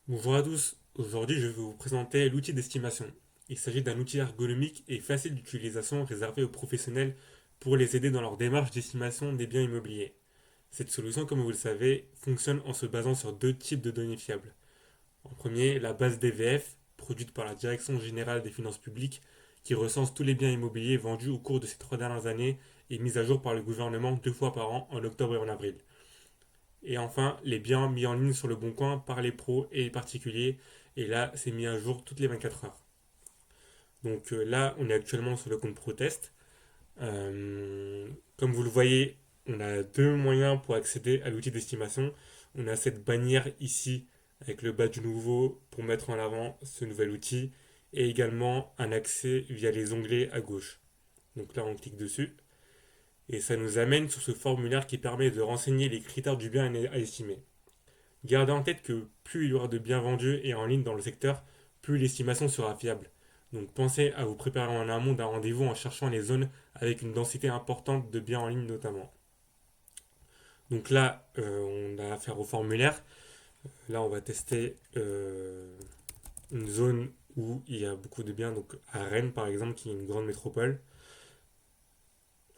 Bonjour à tous, aujourd'hui je vais vous présenter l'outil d'estimation. Il s'agit d'un outil ergonomique et facile d'utilisation réservé aux professionnels pour les aider dans leur démarche d'estimation des biens immobiliers. Cette solution, comme vous le savez, fonctionne en se basant sur deux types de données fiables. En premier, la base DVF, produite par la Direction générale des finances publiques, qui recense tous les biens immobiliers vendus au cours de ces 3 dernières années et mise à jour par le gouvernement 2 fois par an, en octobre et en avril. Et enfin, les biens mis en ligne sur le bon coin par les pros et les particuliers. Et là, c'est mis à jour toutes les 24 heures. Donc là, on est actuellement sur le compte Protest. Comme vous le voyez, on a deux moyens pour accéder à l'outil d'estimation. On a cette bannière ici avec le badge nouveau pour mettre en avant ce nouvel outil et également un accès via les onglets à gauche. Donc là, on clique dessus et ça nous amène sur ce formulaire qui permet de renseigner les critères du bien à estimer. Gardez en tête que plus il y aura de biens vendus et en ligne dans le secteur, plus l'estimation sera fiable. Donc pensez à vous préparer en amont d'un rendez-vous en cherchant les zones avec une densité importante de biens en ligne notamment. Donc là, on a affaire au formulaire. Là, on va tester une zone où il y a beaucoup de biens, donc à Rennes par exemple, qui est une grande métropole.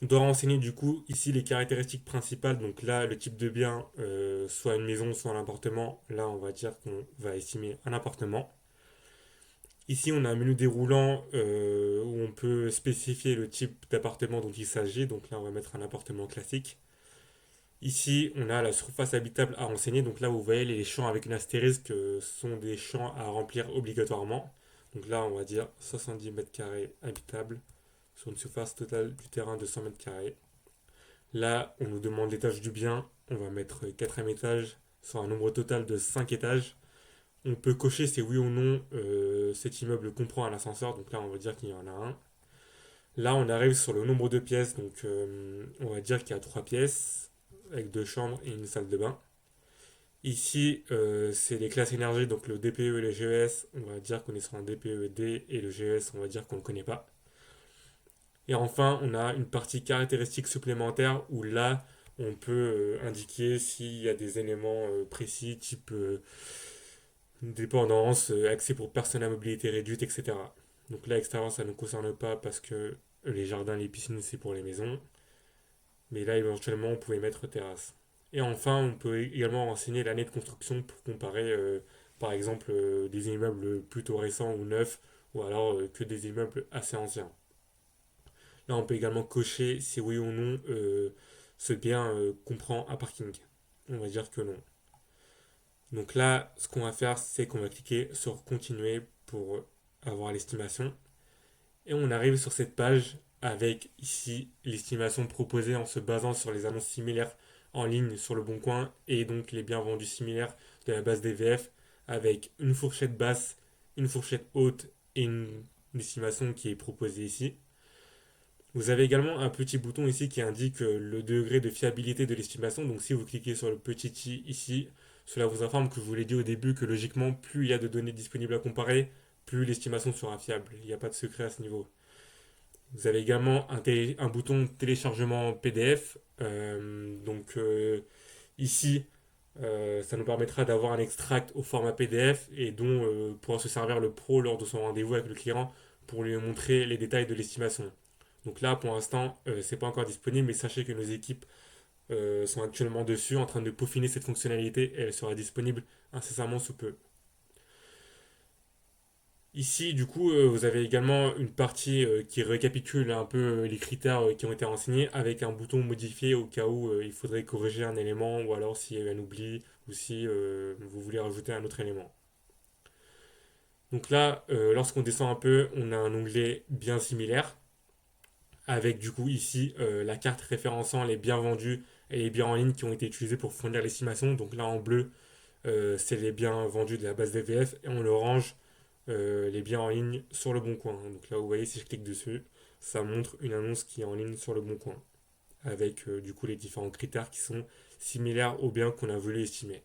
On doit renseigner du coup ici les caractéristiques principales. Donc là, le type de bien, soit une maison, soit un appartement. Là, on va dire qu'on va estimer un appartement. Ici, on a un menu déroulant où on peut spécifier le type d'appartement dont il s'agit. Donc là, on va mettre un appartement classique. Ici, on a la surface habitable à renseigner. Donc là, vous voyez les champs avec une astérisque sont des champs à remplir obligatoirement. Donc là, on va dire 70 mètres carrés habitables sur une surface totale du terrain de 100 mètres carrés. Là, on nous demande l'étage du bien. On va mettre quatrième étage sur un nombre total de 5 étages. On peut cocher si oui ou non cet immeuble comprend un ascenseur. Donc là, on va dire qu'il y en a un. Là, on arrive sur le nombre de pièces. Donc, on va dire qu'il y a 3 pièces avec 2 chambres et une salle de bain. Ici, c'est les classes énergie, donc le DPE et le GES. On va dire qu'on est sur un DPE D et le GES, on va dire qu'on ne le connaît pas. Et enfin, on a une partie caractéristiques supplémentaires où là, on peut indiquer s'il y a des éléments précis, type dépendance, accès pour personnes à mobilité réduite, etc. Donc là, extérieur, ça ne nous concerne pas parce que les jardins, les piscines, c'est pour les maisons. Mais là, éventuellement, on pouvait mettre terrasse. Et enfin, on peut également renseigner l'année de construction pour comparer, par exemple, des immeubles plutôt récents ou neufs, ou alors que des immeubles assez anciens. Là, on peut également cocher si oui ou non ce bien comprend un parking. On va dire que non. Donc là, ce qu'on va faire, c'est qu'on va cliquer sur continuer pour avoir l'estimation. Et on arrive sur cette page avec ici l'estimation proposée en se basant sur les annonces similaires en ligne sur le bon coin et donc les biens vendus similaires de la base DVF avec une fourchette basse, une fourchette haute et une estimation qui est proposée ici. Vous avez également un petit bouton ici qui indique le degré de fiabilité de l'estimation. Donc si vous cliquez sur le petit i ici, cela vous informe que je vous l'ai dit au début que logiquement, plus il y a de données disponibles à comparer, plus l'estimation sera fiable. Il n'y a pas de secret à ce niveau. Vous avez également un bouton téléchargement PDF. Ici, ça nous permettra d'avoir un extract au format PDF et dont pourra se servir le pro lors de son rendez-vous avec le client pour lui montrer les détails de l'estimation. Donc là, pour l'instant, c'est pas encore disponible, mais sachez que nos équipes sont actuellement dessus en train de peaufiner cette fonctionnalité et elle sera disponible incessamment sous peu. Ici, du coup, vous avez également une partie qui récapitule un peu les critères qui ont été renseignés avec un bouton modifié au cas où il faudrait corriger un élément ou alors s'il y avait un oubli ou si vous voulez rajouter un autre élément. Donc là, lorsqu'on descend un peu, on a un onglet bien similaire avec du coup ici la carte référençant les biens vendus et les biens en ligne qui ont été utilisés pour fournir l'estimation. Donc là en bleu, c'est les biens vendus de la base DVF et en orange, les biens en ligne sur le bon coin. Donc là vous voyez si je clique dessus, ça montre une annonce qui est en ligne sur le bon coin avec du coup les différents critères qui sont similaires aux biens qu'on a voulu estimer.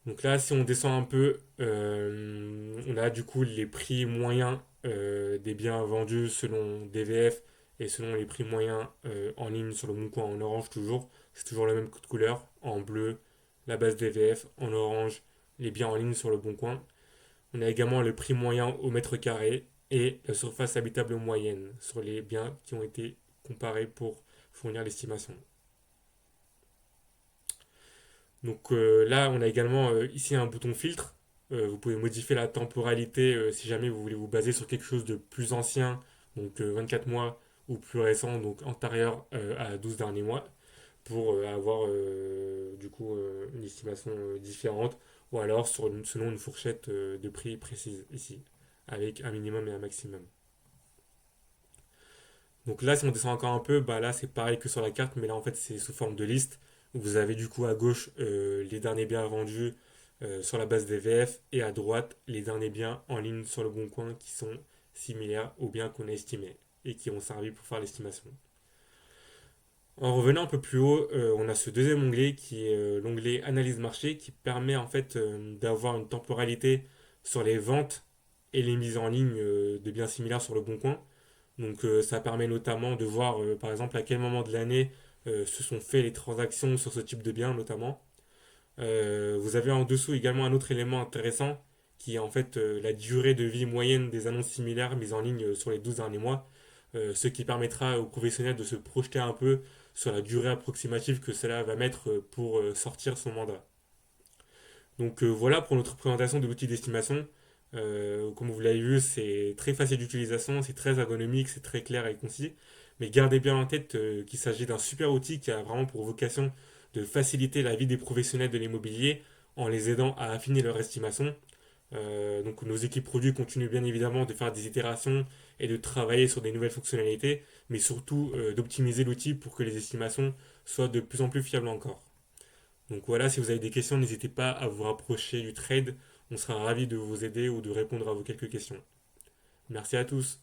Donc là, si on descend un peu, on a du coup les prix moyens des biens vendus selon DVF et selon les prix moyens en ligne sur le Bon Coin en orange toujours. C'est toujours le même code couleur, en bleu, la base DVF, en orange, les biens en ligne sur le bon coin. On a également le prix moyen au mètre carré et la surface habitable moyenne sur les biens qui ont été comparés pour fournir l'estimation. Donc là, on a également ici un bouton filtre. Vous pouvez modifier la temporalité si jamais vous voulez vous baser sur quelque chose de plus ancien, donc 24 mois, ou plus récent, donc antérieur à 12 derniers mois, pour avoir du coup une estimation différente, ou alors selon une fourchette de prix précise ici, avec un minimum et un maximum. Donc là, si on descend encore un peu, bah là c'est pareil que sur la carte, mais là en fait c'est sous forme de liste. Vous avez du coup à gauche les derniers biens vendus sur la base des VF et à droite les derniers biens en ligne sur le bon coin qui sont similaires aux biens qu'on a estimés et qui ont servi pour faire l'estimation. En revenant un peu plus haut, on a ce deuxième onglet qui est l'onglet analyse marché qui permet en fait d'avoir une temporalité sur les ventes et les mises en ligne de biens similaires sur le bon coin. Donc ça permet notamment de voir par exemple à quel moment de l'année se sont fait les transactions sur ce type de bien notamment. Vous avez en dessous également un autre élément intéressant qui est en fait la durée de vie moyenne des annonces similaires mises en ligne sur les 12 derniers mois, ce qui permettra aux professionnels de se projeter un peu sur la durée approximative que cela va mettre pour sortir son mandat. Donc voilà pour notre présentation de l'outil d'estimation. Comme vous l'avez vu, c'est très facile d'utilisation, c'est très ergonomique, c'est très clair et concis. Mais gardez bien en tête qu'il s'agit d'un super outil qui a vraiment pour vocation de faciliter la vie des professionnels de l'immobilier en les aidant à affiner leur estimation. Donc nos équipes produits continuent bien évidemment de faire des itérations et de travailler sur des nouvelles fonctionnalités, mais surtout d'optimiser l'outil pour que les estimations soient de plus en plus fiables encore. Donc voilà, si vous avez des questions, n'hésitez pas à vous rapprocher du trade. On sera ravis de vous aider ou de répondre à vos quelques questions. Merci à tous.